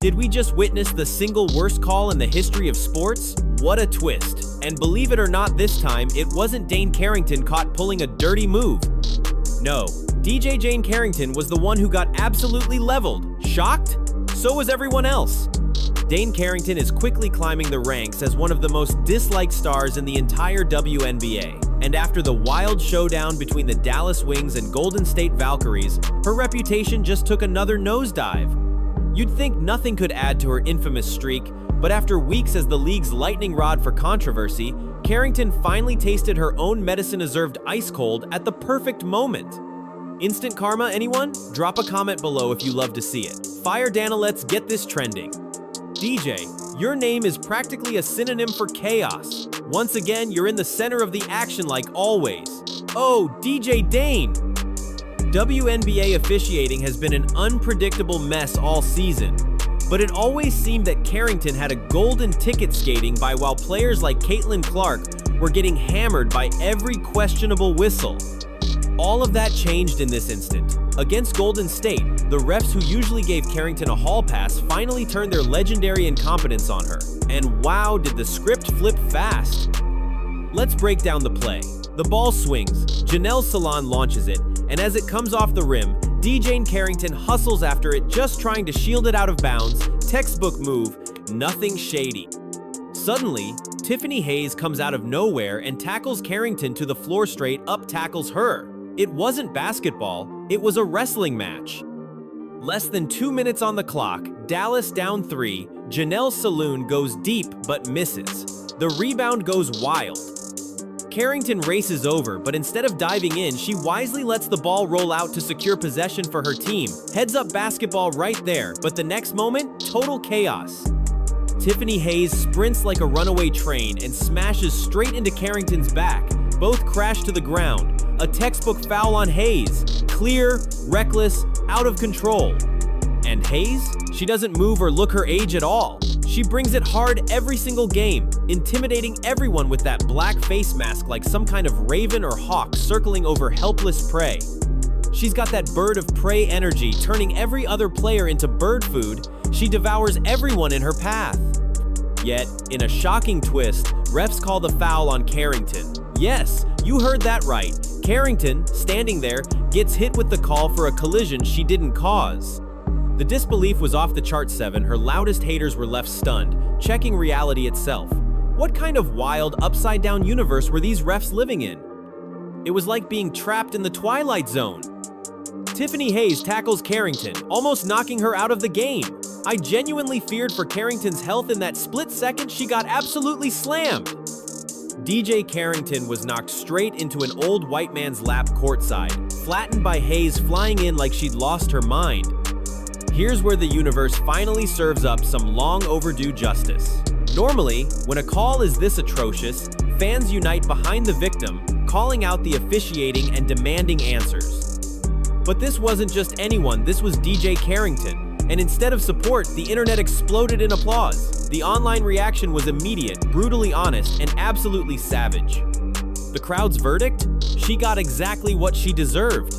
Did we just witness the single worst call in the history of sports? What a twist. And believe it or not, this time, it wasn't Dane Carrington caught pulling a dirty move. No, DJ Dane Carrington was the one who got absolutely leveled. Shocked? So was everyone else. Dane Carrington is quickly climbing the ranks as one of the most disliked stars in the entire WNBA. And after the wild showdown between the Dallas Wings and Golden State Valkyries, her reputation just took another nosedive. You'd think nothing could add to her infamous streak, but after weeks as the league's lightning rod for controversy, Carrington finally tasted her own medicine-deserved ice cold at the perfect moment. Instant karma, anyone? Drop a comment below if you love to see it. Fire Dana, let's get this trending. DJ, your name is practically a synonym for chaos. Once again, you're in the center of the action like always. Oh, DJ Dane! WNBA officiating has been an unpredictable mess all season, but it always seemed that Carrington had a golden ticket skating by while players like Caitlin Clark were getting hammered by every questionable whistle. All of that changed in this instant. Against Golden State, the refs who usually gave Carrington a hall pass finally turned their legendary incompetence on her. And wow, did the script flip fast. Let's break down the play. The ball swings, Janelle Salon launches it, and as it comes off the rim, DJ Carrington hustles after it, just trying to shield it out of bounds. Textbook move, nothing shady. Suddenly, Tiffany Hayes comes out of nowhere and tackles Carrington to the floor, straight up tackles her. It wasn't basketball, it was a wrestling match. Less than 2 minutes on the clock, Dallas down 3, Janelle Salon goes deep but misses. The rebound goes wild. Carrington races over, but instead of diving in, she wisely lets the ball roll out to secure possession for her team. Heads up basketball right there, but the next moment, total chaos. Tiffany Hayes sprints like a runaway train and smashes straight into Carrington's back. Both crash to the ground. A textbook foul on Hayes. Clear, reckless, out of control. And Hayes? She doesn't move or look her age at all. She brings it hard every single game, intimidating everyone with that black face mask like some kind of raven or hawk circling over helpless prey. She's got that bird of prey energy, turning every other player into bird food. She devours everyone in her path. Yet, in a shocking twist, refs call the foul on Carrington. Yes, you heard that right. Carrington, standing there, gets hit with the call for a collision she didn't cause. The disbelief was off the chart. 7, her loudest haters were left stunned, checking reality itself. What kind of wild, upside-down universe were these refs living in? It was like being trapped in the Twilight Zone. Tiffany Hayes tackles Carrington, almost knocking her out of the game. I genuinely feared for Carrington's health in that split second. She got absolutely slammed. DJ Carrington was knocked straight into an old white man's lap courtside, flattened by Hayes flying in like she'd lost her mind. Here's where the universe finally serves up some long overdue justice. Normally, when a call is this atrocious, fans unite behind the victim, calling out the officiating and demanding answers. But this wasn't just anyone, this was DJ Carrington. And instead of support, the internet exploded in applause. The online reaction was immediate, brutally honest, and absolutely savage. The crowd's verdict? She got exactly what she deserved.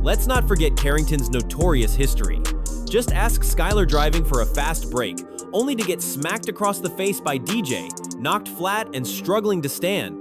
Let's not forget Carrington's notorious history. Just ask Skylar driving for a fast break, only to get smacked across the face by DJ, knocked flat and struggling to stand.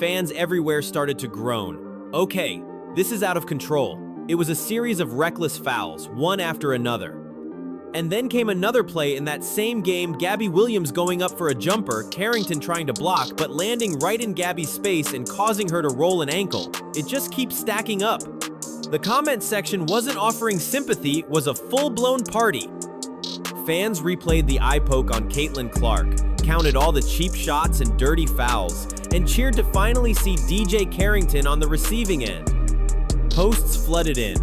Fans everywhere started to groan. Okay, this is out of control. It was a series of reckless fouls, one after another. And then came another play in that same game, Gabby Williams going up for a jumper, Carrington trying to block, but landing right in Gabby's space and causing her to roll an ankle. It just keeps stacking up. The comment section wasn't offering sympathy, it was a full-blown party. Fans replayed the eye poke on Caitlin Clark, counted all the cheap shots and dirty fouls, and cheered to finally see DJ Carrington on the receiving end. Posts flooded in.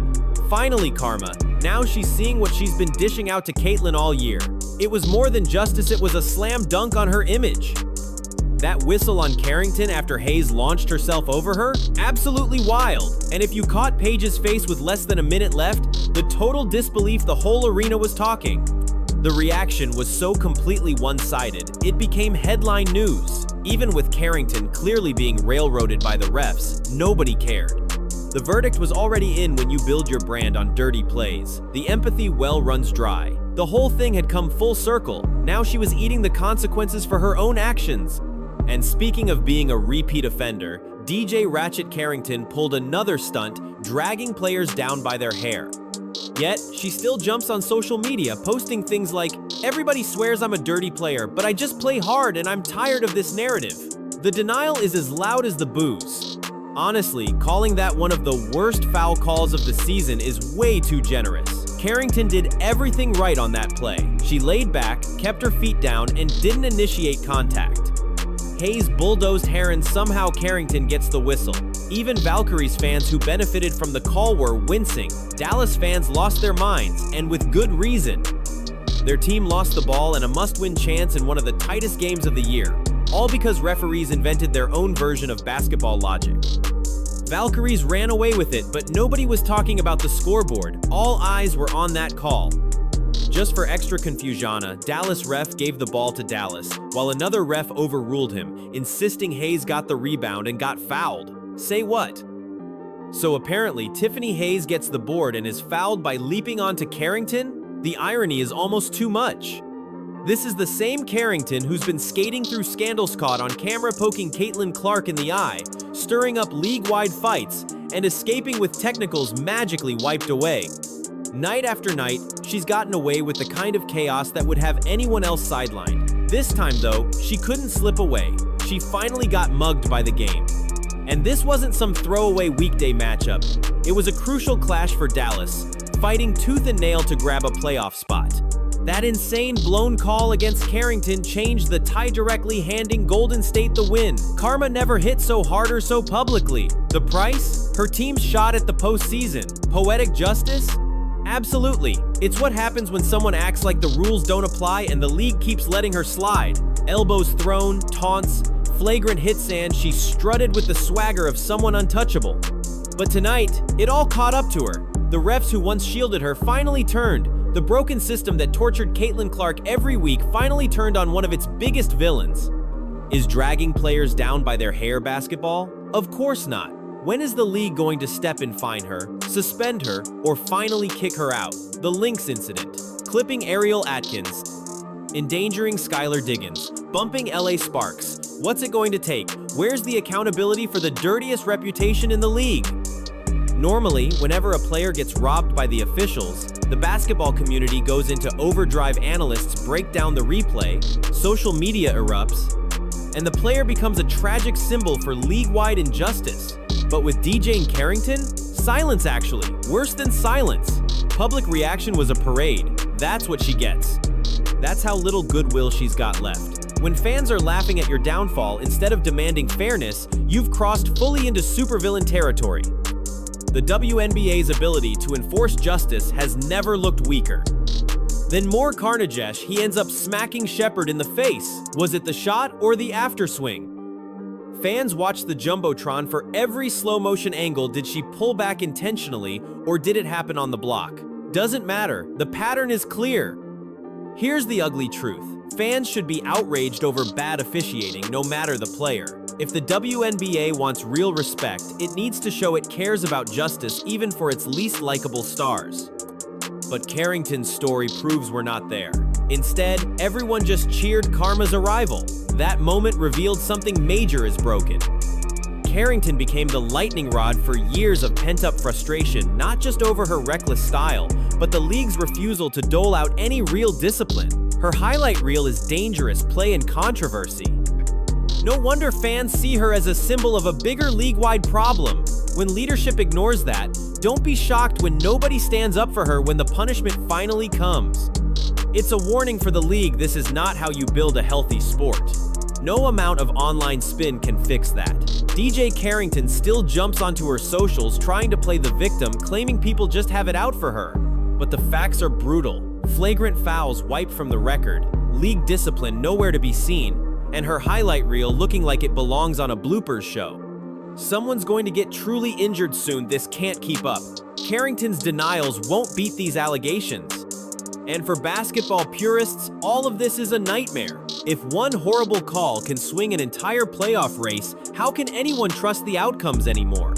Finally, karma. Now she's seeing what she's been dishing out to Caitlin all year. It was more than justice, it was a slam dunk on her image. That whistle on Carrington after Hayes launched herself over her? Absolutely wild. And if you caught Paige's face with less than a minute left, the total disbelief the whole arena was talking. The reaction was so completely one-sided, it became headline news. Even with Carrington clearly being railroaded by the refs, nobody cared. The verdict was already in when you build your brand on dirty plays. The empathy well runs dry. The whole thing had come full circle. Now she was eating the consequences for her own actions. And speaking of being a repeat offender, DJ Ratchet Carrington pulled another stunt, dragging players down by their hair. Yet, she still jumps on social media, posting things like, "Everybody swears I'm a dirty player, but I just play hard and I'm tired of this narrative." The denial is as loud as the boos. Honestly, calling that one of the worst foul calls of the season is way too generous. Carrington did everything right on that play. She laid back, kept her feet down, and didn't initiate contact. Hayes bulldozed her and somehow Carrington gets the whistle. Even Valkyries fans who benefited from the call were wincing. Dallas fans lost their minds, and with good reason. Their team lost the ball and a must-win chance in one of the tightest games of the year, all because referees invented their own version of basketball logic. Valkyries ran away with it, but nobody was talking about the scoreboard. All eyes were on that call. Just for extra confusion, a Dallas ref gave the ball to Dallas, while another ref overruled him, insisting Hayes got the rebound and got fouled. Say what? So apparently, Tiffany Hayes gets the board and is fouled by leaping onto Carrington? The irony is almost too much. This is the same Carrington who's been skating through scandals caught on camera poking Caitlin Clark in the eye, stirring up league-wide fights, and escaping with technicals magically wiped away. Night after night, she's gotten away with the kind of chaos that would have anyone else sidelined. This time, though, she couldn't slip away. She finally got mugged by the game. And this wasn't some throwaway weekday matchup. It was a crucial clash for Dallas, fighting tooth and nail to grab a playoff spot. That insane blown call against Carrington changed the tie, directly handing Golden State the win. Karma never hit so hard or so publicly. The price? Her team's shot at the postseason. Poetic justice? Absolutely. It's what happens when someone acts like the rules don't apply and the league keeps letting her slide. Elbows thrown, taunts, flagrant hits, and she strutted with the swagger of someone untouchable. But tonight, it all caught up to her. The refs who once shielded her finally turned. The broken system that tortured Caitlin Clark every week finally turned on one of its biggest villains. Is dragging players down by their hair basketball? Of course not. When is the league going to step in, fine her, suspend her, or finally kick her out? The Lynx incident. Clipping Ariel Atkins. Endangering Skylar Diggins. Bumping LA Sparks. What's it going to take? Where's the accountability for the dirtiest reputation in the league? Normally, whenever a player gets robbed by the officials, the basketball community goes into overdrive. Analysts break down the replay, social media erupts, and the player becomes a tragic symbol for league-wide injustice. But with DJ Carrington, silence actually, worse than silence. Public reaction was a parade. That's what she gets. That's how little goodwill she's got left. When fans are laughing at your downfall instead of demanding fairness, you've crossed fully into supervillain territory. The WNBA's ability to enforce justice has never looked weaker. Then more Carnagesh, he ends up smacking Shepard in the face. Was it the shot or the after swing? Fans watched the Jumbotron for every slow motion angle. Did she pull back intentionally or did it happen on the block? Doesn't matter, the pattern is clear. Here's the ugly truth. Fans should be outraged over bad officiating, no matter the player. If the WNBA wants real respect, it needs to show it cares about justice even for its least likable stars. But Carrington's story proves we're not there. Instead, everyone just cheered Karma's arrival. That moment revealed something major is broken. Carrington became the lightning rod for years of pent-up frustration, not just over her reckless style, but the league's refusal to dole out any real discipline. Her highlight reel is dangerous play and controversy. No wonder fans see her as a symbol of a bigger league-wide problem. When leadership ignores that, don't be shocked when nobody stands up for her when the punishment finally comes. It's a warning for the league. This is not how you build a healthy sport. No amount of online spin can fix that. DJ Carrington still jumps onto her socials trying to play the victim, claiming people just have it out for her. But the facts are brutal. Flagrant fouls wiped from the record, league discipline nowhere to be seen, and her highlight reel looking like it belongs on a bloopers show. Someone's going to get truly injured soon. This can't keep up. Carrington's denials won't beat these allegations. And for basketball purists, all of this is a nightmare. If one horrible call can swing an entire playoff race, how can anyone trust the outcomes anymore?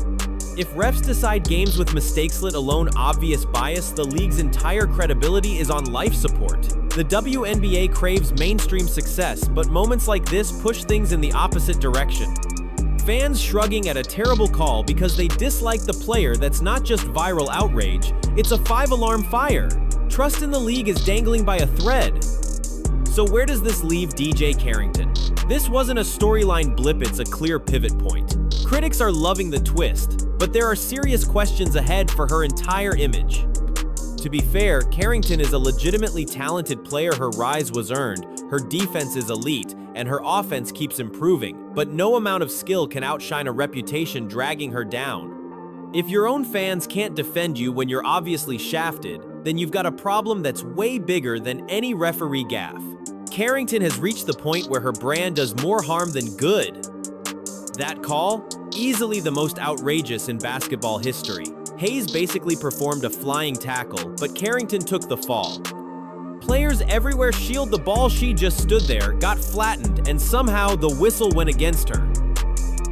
If refs decide games with mistakes, let alone obvious bias, the league's entire credibility is on life support. The WNBA craves mainstream success, but moments like this push things in the opposite direction. Fans shrugging at a terrible call because they dislike the player. That's not just viral outrage, it's a 5-alarm fire. Trust in the league is dangling by a thread. So where does this leave DJ Carrington? This wasn't a storyline blip, it's a clear pivot point. Critics are loving the twist, but there are serious questions ahead for her entire image. To be fair, Carrington is a legitimately talented player. Her rise was earned, her defense is elite, and her offense keeps improving, but no amount of skill can outshine a reputation dragging her down. If your own fans can't defend you when you're obviously shafted, then you've got a problem that's way bigger than any referee gaffe. Carrington has reached the point where her brand does more harm than good. That call? Easily the most outrageous in basketball history. Hayes basically performed a flying tackle, but Carrington took the fall. Players everywhere shield the ball. She just stood there, got flattened, and somehow the whistle went against her.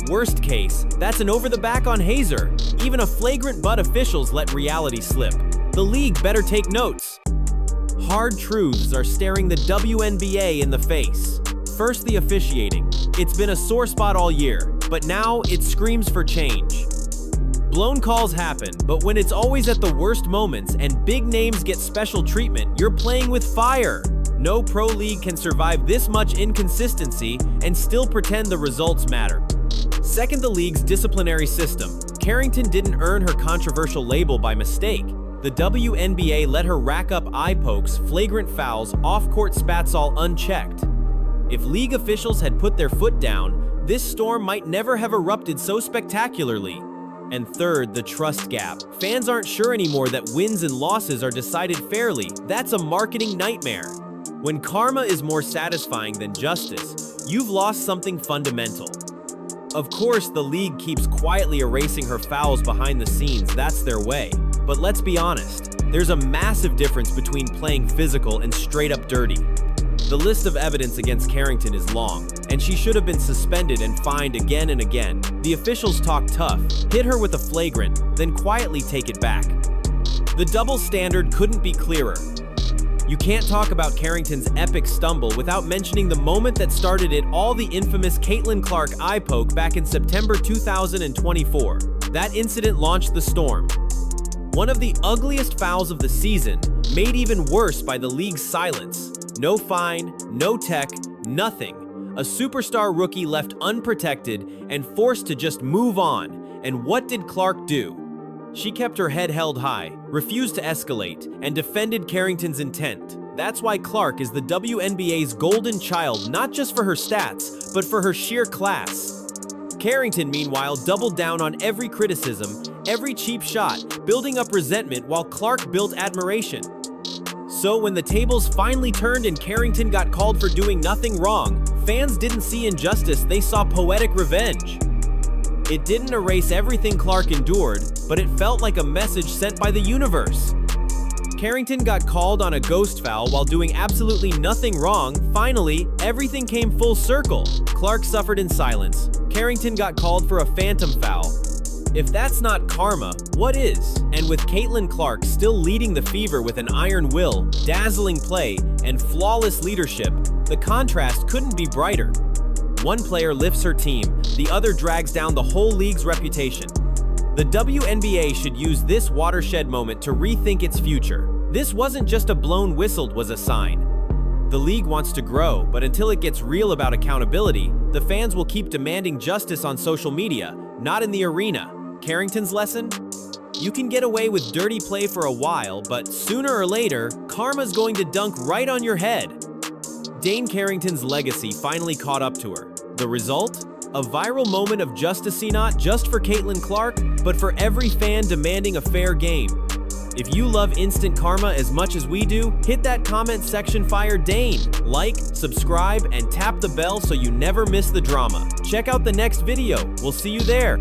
Worst case, that's an over the back on Hazer. Even a flagrant, but officials let reality slip. The league better take notes. Hard truths are staring the WNBA in the face. First, the officiating. It's been a sore spot all year, but now it screams for change. Blown calls happen, but when it's always at the worst moments and big names get special treatment, you're playing with fire. No pro league can survive this much inconsistency and still pretend the results matter. Second, the league's disciplinary system. Carrington didn't earn her controversial label by mistake. The WNBA let her rack up eye pokes, flagrant fouls, off-court spats all unchecked. If league officials had put their foot down, this storm might never have erupted so spectacularly. And third, the trust gap. Fans aren't sure anymore that wins and losses are decided fairly. That's a marketing nightmare. When karma is more satisfying than justice, you've lost something fundamental. Of course, the league keeps quietly erasing her fouls behind the scenes. That's their way. But let's be honest, there's a massive difference between playing physical and straight up dirty. The list of evidence against Carrington is long, and she should have been suspended and fined again and again. The officials talk tough, hit her with a flagrant, then quietly take it back. The double standard couldn't be clearer. You can't talk about Carrington's epic stumble without mentioning the moment that started it all, the infamous Caitlin Clark eye poke back in September 2024. That incident launched the storm. One of the ugliest fouls of the season, made even worse by the league's silence. No fine, no tech, nothing. A superstar rookie left unprotected and forced to just move on. And what did Clark do? She kept her head held high, refused to escalate, and defended Carrington's intent. That's why Clark is the WNBA's golden child, not just for her stats, but for her sheer class. Carrington, meanwhile, doubled down on every criticism, every cheap shot, building up resentment while Clark built admiration. So when the tables finally turned and Carrington got called for doing nothing wrong, fans didn't see injustice, they saw poetic revenge. It didn't erase everything Clark endured, but it felt like a message sent by the universe. Carrington got called on a ghost foul while doing absolutely nothing wrong. Finally, everything came full circle. Clark suffered in silence. Carrington got called for a phantom foul. If that's not karma, what is? And with Caitlin Clark still leading the Fever with an iron will, dazzling play, and flawless leadership, the contrast couldn't be brighter. One player lifts her team, the other drags down the whole league's reputation. The WNBA should use this watershed moment to rethink its future. This wasn't just a blown whistle, was a sign. The league wants to grow, but until it gets real about accountability, the fans will keep demanding justice on social media, not in the arena. Carrington's lesson? You can get away with dirty play for a while, but sooner or later, karma's going to dunk right on your head. Dane Carrington's legacy finally caught up to her. The result? A viral moment of justice, not just for Caitlin Clark, but for every fan demanding a fair game. If you love instant karma as much as we do, hit that comment section, fire Dane. Like, subscribe, and tap the bell so you never miss the drama. Check out the next video. We'll see you there.